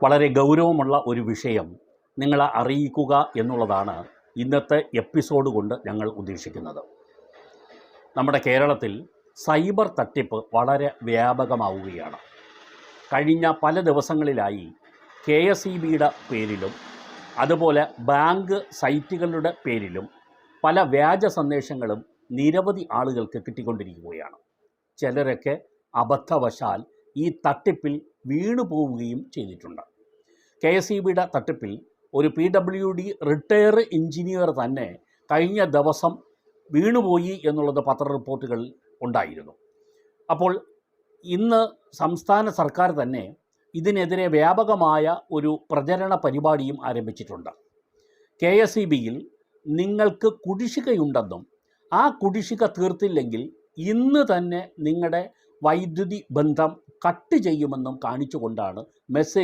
വളരെ ഗൗരവമുള്ള ഒരു വിഷയം നിങ്ങളെ അറിയിക്കുക എന്നുള്ളതാണ് ഇന്നത്തെ എപ്പിസോഡ് കൊണ്ട് ഞങ്ങൾ ഉദ്ദേശിക്കുന്നത്. നമ്മുടെ കേരളത്തിൽ സൈബർ തട്ടിപ്പ് വളരെ വ്യാപകമാവുകയാണ്. കഴിഞ്ഞ പല ദിവസങ്ങളിലായി KSEBയുടെ പേരിലും അതുപോലെ ബാങ്ക് സൈറ്റുകളുടെ പേരിലും പല വ്യാജ സന്ദേശങ്ങളും നിരവധി ആളുകൾക്ക് കിട്ടിക്കൊണ്ടിരിക്കുകയാണ്. ചിലരൊക്കെ അബദ്ധവശാൽ ഈ തട്ടിപ്പിൽ വീണു പോവുകയും ചെയ്തിട്ടുണ്ട്. KSEBയുടെ തട്ടിപ്പിൽ ഒരു PWD റിട്ടയർ എഞ്ചിനീയർ തന്നെ കഴിഞ്ഞ ദിവസം വീണുപോയി എന്നുള്ളത് പത്ര റിപ്പോർട്ടുകൾ ഉണ്ടായിരുന്നു. അപ്പോൾ ഇന്ന് സംസ്ഥാന സർക്കാർ തന്നെ ഇതിനെതിരെ വ്യാപകമായ ഒരു പ്രചരണ പരിപാടിയും ആരംഭിച്ചിട്ടുണ്ട്. KSEBയിൽ നിങ്ങൾക്ക് കുടിശ്ശികയുണ്ടെന്നും ആ കുടിശ്ശിക തീർത്തില്ലെങ്കിൽ ഇന്ന് തന്നെ നിങ്ങളുടെ വൈദ്യുതി ബന്ധം കട്ട് ചെയ്യുമെന്നും കാണിച്ചുകൊണ്ടാണ് മെസ്സേജ്